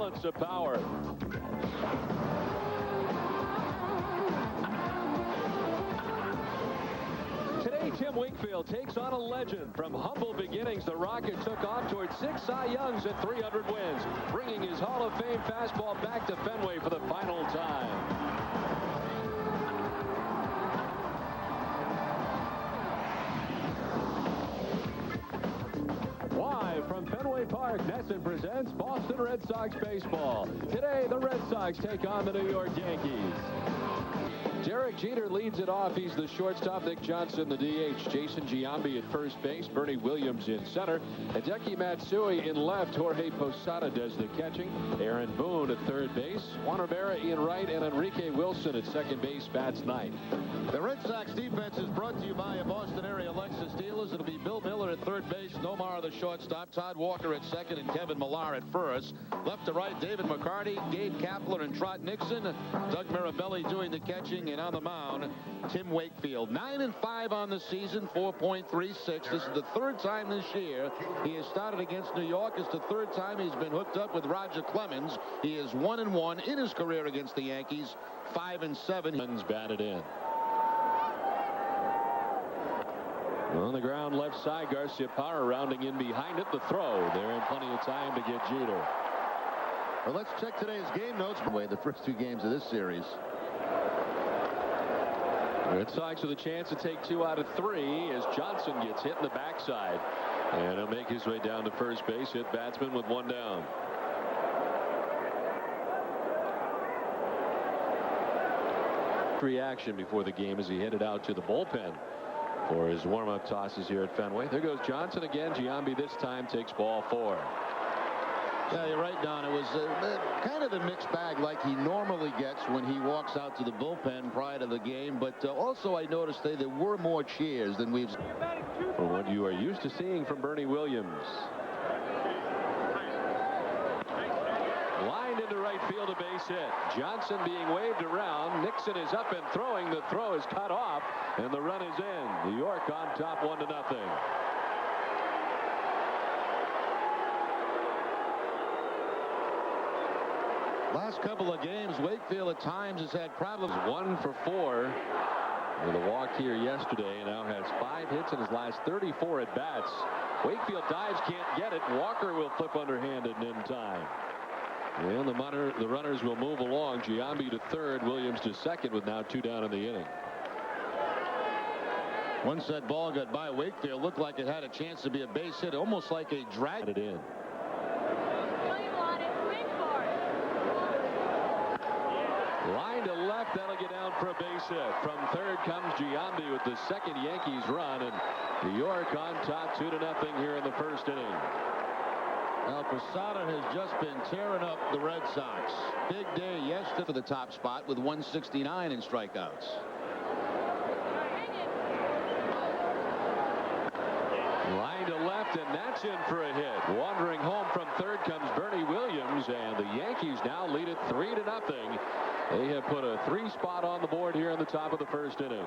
balance of power. Today, Tim Wakefield takes on a legend. From humble beginnings, the Rocket took off towards 6 Cy Youngs and 300 wins, bringing his Hall of Fame fastball back to Fenway for the final time. From Fenway Park, NESN presents Boston Red Sox baseball. Today, the Red Sox take on the New York Yankees. Derek Jeter leads it off. He's the shortstop. Nick Johnson, the DH. Jason Giambi at first base. Bernie Williams in center. Hideki Matsui in left. Jorge Posada does the catching. Aaron Boone at third base. Juan Rivera in right. And Enrique Wilson at second base bats ninth. The Red Sox defense is brought to you by a Boston area Lexus dealers. It'll be Bill Miller at third base. Nomar the shortstop. Todd Walker at second. And Kevin Millar at first. Left to right, David McCarty, Gabe Kapler, and Trot Nixon. Doug Mirabelli doing the catching. And on the mound, Tim Wakefield. 9-5 on the season, 4.36. This is the third time this year he has started against New York. It's the third time he's been hooked up with Roger Clemens. He is 1-1 in his career against the Yankees. 5-7. Clemens batted in. On the ground, left side, Garciaparra rounding in behind it. The throw. They're in plenty of time to get Jeter. Well, let's check today's game notes. The first 2 games of this series. Red Sox with a chance to take 2 out of 3 as Johnson gets hit in the backside. And he'll make his way down to first base. Hit batsman with 1 down. Reaction before the game as he headed out to the bullpen for his warm-up tosses here at Fenway. There goes Johnson again. Giambi this time takes ball 4. Yeah, you're right, Don. It was kind of a mixed bag like he normally gets when he walks out to the bullpen prior to the game. But also I noticed there were more cheers than we've seen. For what you are used to seeing from Bernie Williams. Lined into right field, a base hit. Johnson being waved around. Nixon is up and throwing. The throw is cut off, and the run is in. New York on top 1-0. Last couple of games, Wakefield at times has had problems. 1 for 4 with a walk here yesterday. Now has 5 hits in his last 34 at bats. Wakefield dives, can't get it. Walker will flip underhanded and in time. And the runners will move along. Giambi to third, Williams to second with now 2 down in the inning. Once that ball got by Wakefield, looked like it had a chance to be a base hit, almost like a drag. It in. Line to left, that'll get down for a base hit. From third comes Giambi with the second Yankees run, and New York on top 2-0 here in the first inning. Well, Posada has just been tearing up the Red Sox. Big day yesterday for the top spot with 169 in strikeouts. Line to left, and that's in for a hit. Wandering home from third comes Bernie Williams, and the Yankees now lead it 3-0. They have put a 3 spot on the board here in the top of the first inning.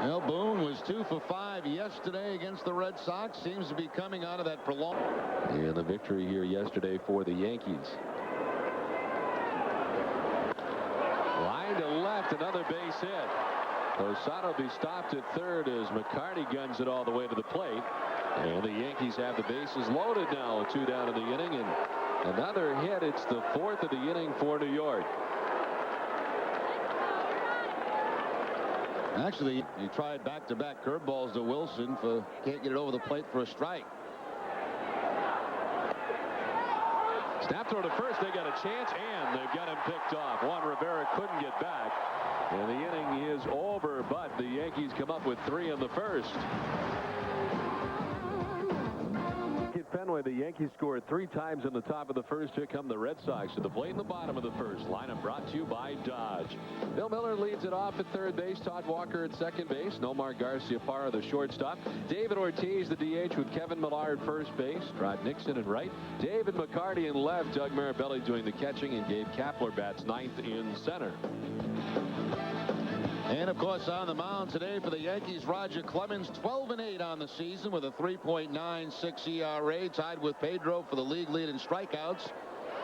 Well, Boone was 2 for 5 yesterday against the Red Sox. Seems to be coming out of that prolonged. And the victory here yesterday for the Yankees. Line to left, another base hit. Posada will be stopped at third as McCarty guns it all the way to the plate. And the Yankees have the bases loaded now. 2 down in the inning, and another hit. It's the 4th of the inning for New York. Actually, he tried back-to-back curveballs to Wilson. Can't get it over the plate for a strike. Snap throw to first. They got a chance, and they've got him picked off. Juan Rivera couldn't get back. And the inning is over, but the Yankees come up with 3 in the first. At Fenway, the Yankees scored 3 times in the top of the first. Here come the Red Sox to the plate in the bottom of the first. Lineup brought to you by Dodge. Bill Miller leads it off at third base. Todd Walker at second base. Nomar Garciaparra, the shortstop. David Ortiz, the DH, with Kevin Millar at first base. Trot Nixon in right. David McCarty in left. Doug Mirabelli doing the catching, and Gabe Kapler bats ninth in center. And of course, on the mound today for the Yankees, Roger Clemens, 12-8 on the season with a 3.96 ERA, tied with Pedro for the league lead in strikeouts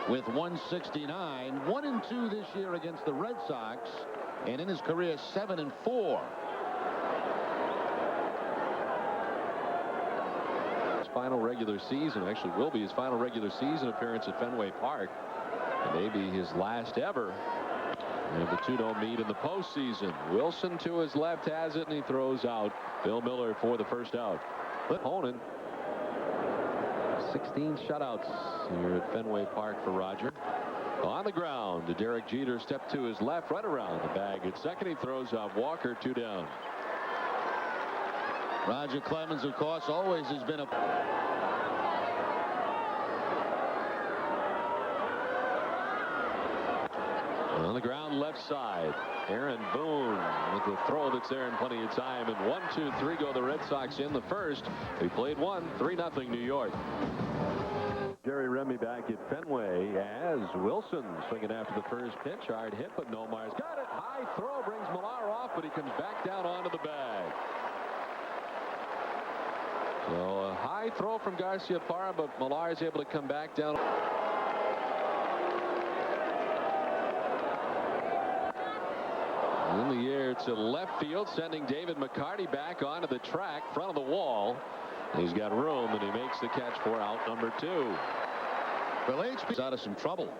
with 169. 1-2 this year against the Red Sox, and in his career 7-4. His final regular season, actually will be his final regular season appearance at Fenway Park, and maybe his last ever. And the two don't meet in the postseason. Wilson to his left has it, and he throws out Bill Miller for the first out. Opponent, 16 shutouts here at Fenway Park for Roger. On the ground, Derek Jeter stepped to his left, right around the bag at second. He throws out Walker, 2 down. Roger Clemens, of course, always has been a on the ground, left side. Aaron Boone with the throw that's there in plenty of time. And 1, 2, 3 go the Red Sox in the first. They played 3-0 New York. Jerry Remy back at Fenway as Wilson swinging after the first pitch. Hard hit, but Nomar's got it. High throw brings Millar off, but he comes back down onto the bag. So a high throw from Garciaparra, but Millar is able to come back down. In the air to left field, sending David McCarty back onto the track, front of the wall. He's got room, and he makes the catch for out number 2. Well, HB's out of some trouble.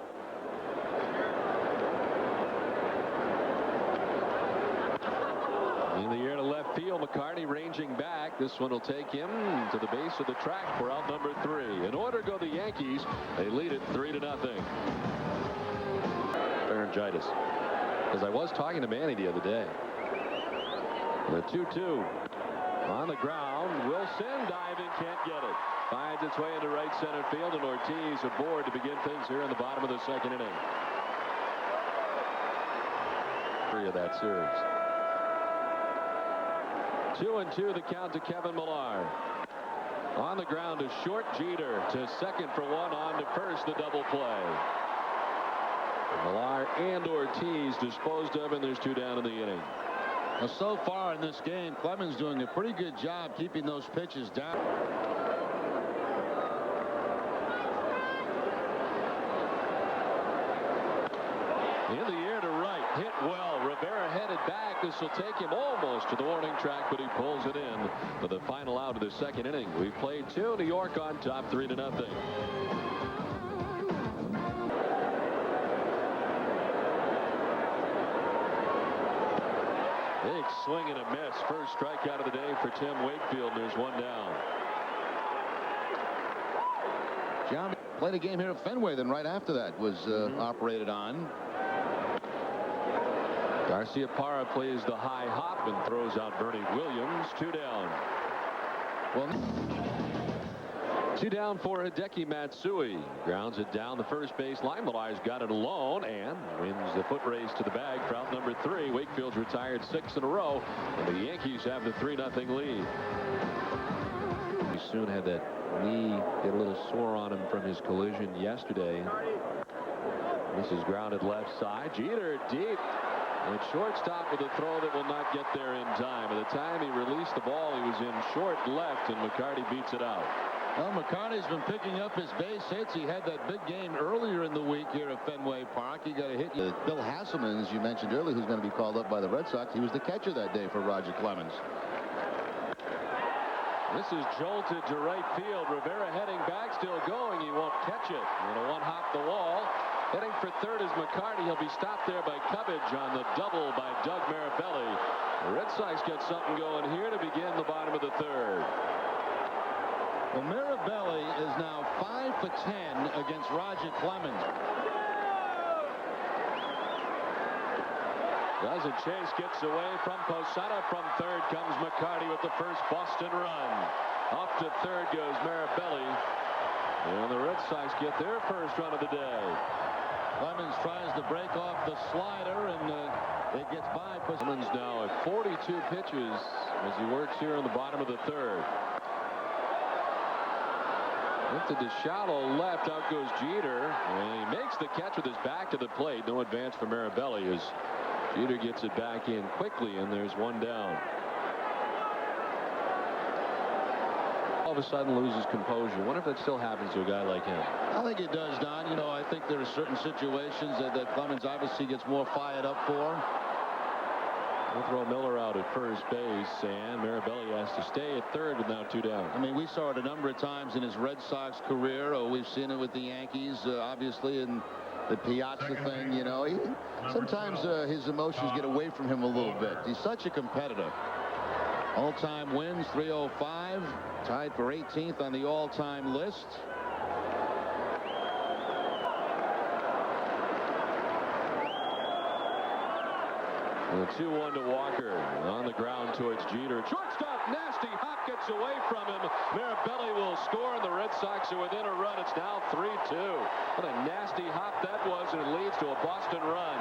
In the air to left field, McCarty ranging back. This one will take him to the base of the track for out number 3. In order go the Yankees. They lead it 3-0. Pharyngitis. Because I was talking to Manny the other day. The 2-2 on the ground. Wilson diving, can't get it. Finds its way into right center field, and Ortiz aboard to begin things here in the bottom of the second inning. 3 of that series. 2-2 the count to Kevin Millar. On the ground is short. Jeter to second for 1, on to first, the double play. Millar and Ortiz disposed of, and there's 2 down in the inning. Well, so far in this game, Clemens doing a pretty good job keeping those pitches down. In the air to right, hit well. Rivera headed back. This will take him almost to the warning track, but he pulls it in for the final out of the second inning. We've played 2. New York on top, 3-0. Big swing and a miss. First strikeout of the day for Tim Wakefield, and there's 1 down. John played a game here at Fenway, then right after that was operated on. Garciaparra plays the high hop and throws out Bernie Williams. 2 down. Well, 2 down for Hideki Matsui. Grounds it down the first base line. Millar's got it alone and wins the foot race to the bag for out number 3. Wakefield's retired 6 in a row, and the Yankees have the 3-0 lead. He soon had that knee get a little sore on him from his collision yesterday. This is grounded left side. Jeter deep. And shortstop with a throw that will not get there in time. By the time he released the ball, he was in short left, and McCarty beats it out. Well, McCarty's been picking up his base hits. He had that big game earlier in the week here at Fenway Park. He got a hit. Bill Hasselman, as you mentioned earlier, who's going to be called up by the Red Sox. He was the catcher that day for Roger Clemens. This is jolted to right field. Rivera heading back, still going. He won't catch it. And a one-hop the wall. Heading for third is McCarty. He'll be stopped there by Cubbage on the double by Doug Mirabelli. The Red Sox get something going here to begin the bottom of the third. Well, Mirabelli is now 5 for 10 against Roger Clemens. Doesn't chase, gets away from Posada. From third comes McCarty with the first Boston run. Off to third goes Mirabelli. And the Red Sox get their first run of the day. Clemens tries to break off the slider, and it gets by. Clemens now at 42 pitches as he works here in the bottom of the third. Lifted to shallow left. Out goes Jeter. And he makes the catch with his back to the plate. No advance for Mirabelli as Jeter gets it back in quickly, and there's one down. All of a sudden loses composure. Wonder if that still happens to a guy like him. I think it does, Don. You know, I think there are certain situations that Clemens obviously gets more fired up for. We'll throw Miller out at first base, and Mirabelli has to stay at third with now 2 down. I mean, we saw it a number of times in his Red Sox career, or we've seen it with the Yankees, obviously, in the Piazza thing. You know, sometimes his emotions get away from him a little bit. He's such a competitor. All-time wins, 305, tied for 18th on the all-time list. The 2-1 to Walker. On the ground towards Jeter. Shortstop, nasty hop gets away from him. Mirabelli will score, and the Red Sox are within a run. It's now 3-2. What a nasty hop that was, and it leads to a Boston run.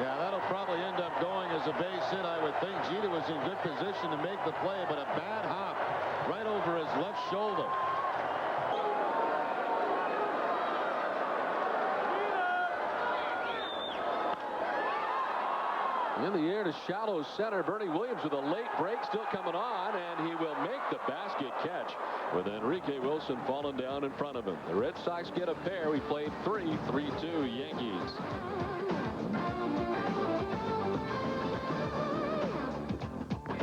Yeah, that'll probably end up going as a base hit, I would think. Jeter was in good position to make the play, but a bad hop right over his left shoulder. In the air to shallow center. Bernie Williams with a late break still coming on, and he will make the basket catch with Enrique Wilson falling down in front of him. The Red Sox get a pair. We played 3-3-2 Yankees.